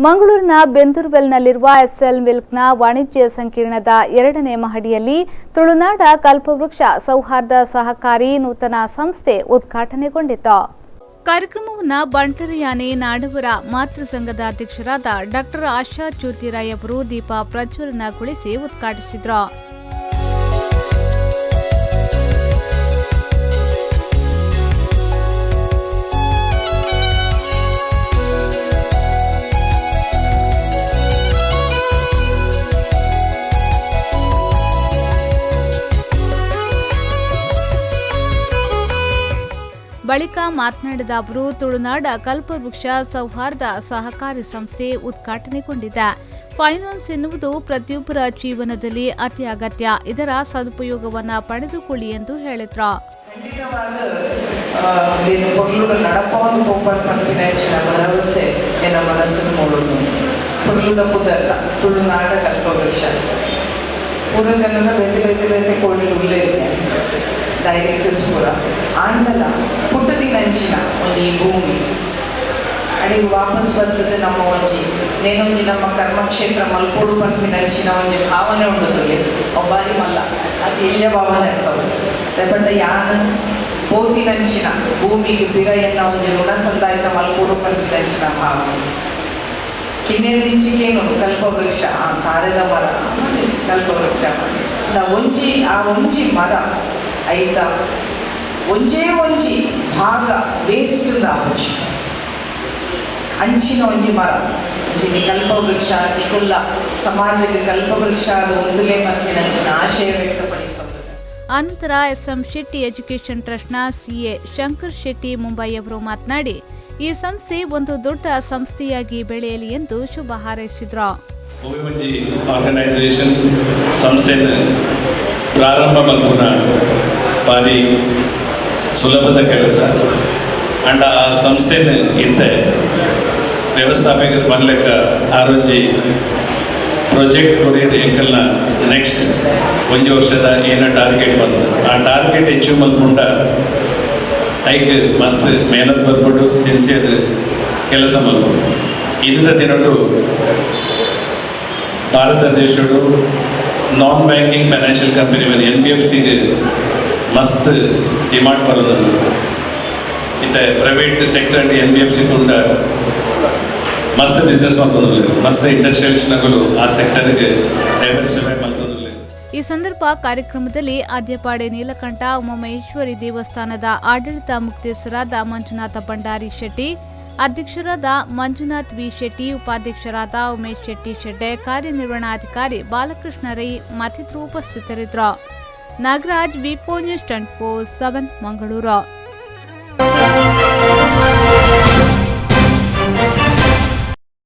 ಮಂಗಳೂರಿನ ಬೆಂದೂರ್ವೆಲ್ನಲ್ಲಿರುವ ಎಸ್ಎಲ್ ಮಿಲ್ಕ್ನ ವಾಣಿಜ್ಯ ಸಂಕೀರ್ಣದ 2ನೇ ಮಹಡಿಯಲ್ಲಿ ತುಳುನಾಡ ಕಲ್ಪವೃಕ್ಷ ಸೌಹಾರ್ದ ಸಹಕಾರಿ ನೂತನ ಸಂಸ್ಥೆ ಉದ್ಘಾಟನೆಗೊಂಡಿತು. ಕಾರ್ಯಕ್ರಮವನ್ನು ಬಂಟರಿಯಾನೆ ನಾಡವರ ಮಾತೃ ಸಂಘದ ಅಧ್ಯಕ್ಷರಾದ ಡಾ ಆಶಾ ಜ್ಯೋತಿರಾಯ್ ಅವರು ದೀಪ ಪ್ರಜ್ವಲನಗೊಳಿಸಿ ಉದ್ಘಾಟಿಸಿದರು. ಬಳಿಕ ಮಾತನಾಡಿದ ಅವರು ತುಳುನಾಡ ಕಲ್ಪವೃಕ್ಷ ಸೌಹಾರ್ದ ಸಹಕಾರಿ ಸಂಸ್ಥೆ ಉದ್ಘಾಟನೆಗೊಂಡಿದೆ. ಫೈನಾನ್ಸ್ ಎನ್ನುವುದು ಪ್ರತಿಯೊಬ್ಬರ ಜೀವನದಲ್ಲಿ ಅತಿ ಅಗತ್ಯ. ಇದರ ಸದುಪಯೋಗವನ್ನು ಪಡೆದುಕೊಳ್ಳಿ ಎಂದು ಹೇಳಿದರು. ತುಳುನಾಡ ಕಲ್ಪವೃಕ್ಷ ಪೂರ ಜನರ ಬೇತೆ ಕೋಳಿ ಡೈರೆಕ್ಟರ್ಸ್ ಪೂರ ಆಂಡಲ ಪುಟ್ಟದಿನಂಚಿನ ಒಂಜಿ ಭೂಮಿ ಅಡಿಗೆ ವಾಪಸ್ ಬರ್ತದೆ ನಮ್ಮ ಒಂಜಿ ನೇನೊಂಜಿ ನಮ್ಮ ಕರ್ಮಕ್ಷೇತ್ರ ಮಲ್ಪೋಡು ಪಂಪಿನಂಚಿನ ಒಂಜಿ ಭಾವನೆ ಉಂಡುತ್ತಲೆ ಒಬ್ಬಾರಿ ಮಲ್ಲ ಅದು ಎಲ್ಲಿಯ ಭಾವನೆ ಇರ್ತವೆ ಬಟ್ ಯಾನು ಪೋತಿನಂಚಿನ ಭೂಮಿಗೆ ಬಿರಯನ್ನ ಒಂಜಿ ಋಣ ಸಂದಾಯಕ ಮಲ್ಪೋಡು ಪಂಪಿನಂಚಿನ ಭಾವನೆ ಕಿನ್ನೆಡಿಂಚಿಗೇನು ಕಲ್ಪವೃಕ್ಷ ತಾರೆದ ಮರ ಕಲ್ಪವೃಕ್ಷ ಒಂಜಿ ಮರ ಐತ ಒಂಜಿ ಭಾಗ ವೇಸ್ಟ್ ಅಂಚಿನ ಒಂಜಿ ಮರ ಅಂಚಿನ ಕಲ್ಪವೃಕ್ಷ ನಿಕುಲ್ಲ ಸಮಾಜಕ್ಕೆ ಕಲ್ಪವೃಕ್ಷ ಒಂದಲೇ ಮತ್ತೆ ಅಂಚಿನ ಆಶಯ ವ್ಯಕ್ತಪಡಿಸುತ್ತದೆ. ಅನಂತರ ಎಸ್ಎಂ ಶೆಟ್ಟಿ ಎಜುಕೇಷನ್ ಟ್ರಸ್ಟ್ನ ಸಿಎ ಶಂಕರ್ ಶೆಟ್ಟಿ ಮುಂಬೈ ಅವರು ಮಾತನಾಡಿ ಈ ಸಂಸ್ಥೆ ಒಂದು ದೊಡ್ಡ ಸಂಸ್ಥೆಯಾಗಿ ಬೆಳೆಯಲಿ ಎಂದು ಶುಭ ಹಾರೈಸಿದರು. ಆರ್ಗನೈಸೇಷನ್ ಸಂಸ್ಥೆನ ಪ್ರಾರಂಭ ಮಲ್ಪುನ ಭಾರಿ ಸುಲಭದ ಕೆಲಸ ಅಂಡ್ ಆ ಸಂಸ್ಥೆನ ಇತ್ತೆ ವ್ಯವಸ್ಥಾಪಕರು ಬನ್ಲೆಕ್ಕ ಆರೊಂಜಿ ಪ್ರಾಜೆಕ್ಟ್ ಕೊರಿಯರ್ ಎಂಕಲ್ನ ನೆಕ್ಸ್ಟ್ ಒಂಜಿ ವರ್ಷದ ಏನ ಟಾರ್ಗೆಟ್ ಬಂತು ಆ ಟಾರ್ಗೆಟ್ ಅಚೀವ್ ಮಲ್ಪುಂಡ ಐಕ್ ಮಸ್ತ್ ಮೇಹನತ್ ಬರ್ಬಿಟ್ಟು ಸಿನ್ಸಿಯರ್ ಕೆಲಸ ಮಲ್ಪುಂಡು ಇಂದ ದಿನಟ್ಟು ಭಾರತ ದೇಶಡು ನಾನ್ ಬ್ಯಾಂಕಿಂಗ್ ಫೈನಾನ್ಷಿಯಲ್ ಕಂಪನಿ ಮೇಲೆ NBFCಗೆ ಮಸ್ತ್ ಡಿಮಾಂಡ್ ಬರೋದು ಇತ್ತೆ ಪ್ರೈವೇಟ್ ಸೆಕ್ಟರ್ NBFC ತುಂಡ ಮಸ್ತ್ ಬಿಸ್ನೆಸ್ ಮಾಡ್ತಂದಿಲ್ಲ ಮಸ್ತ್ ಇಂಡಸ್ಟ್ರಿಯಲ್ಸ್ನಗಳು ಆ ಸೆಕ್ಟರ್ಗೆ ಡೈವರ್ಸಿಫೈ ಮಾಡ್ತಂದಿಲ್ಲ. ಈ ಸಂದರ್ಭ ಕಾರ್ಯಕ್ರಮದಲ್ಲಿ ಆದ್ಯಪಾಡೆ ನೀಲಕಂಠ ಉಮಾಮಹೇಶ್ವರಿ ದೇವಸ್ಥಾನದ ಆಡಳಿತ ಮುಖ್ಯಸ್ಥರಾದ ಮಂಜುನಾಥ ಭಂಡಾರಿ ಶೆಟ್ಟಿ, ಅಧ್ಯಕ್ಷರಾದ ಮಂಜುನಾಥ್ ವಿ ಶೆಟ್ಟಿ, ಉಪಾಧ್ಯಕ್ಷರಾದ ಉಮೇಶ್ ಶೆಟ್ಟಿ ಶೆಡ್ಡೆ, ಕಾರ್ಯನಿರ್ವಹಣಾಧಿಕಾರಿ ಬಾಲಕೃಷ್ಣ ರೈ ಮತ್ತಿತರರು ಉಪಸ್ಥಿತರಿದ್ದರು. ನಾಗರಾಜ್, ವಿಪೋ ನ್ಯೂಸ್ 24/7 ಮಂಗಳೂರು.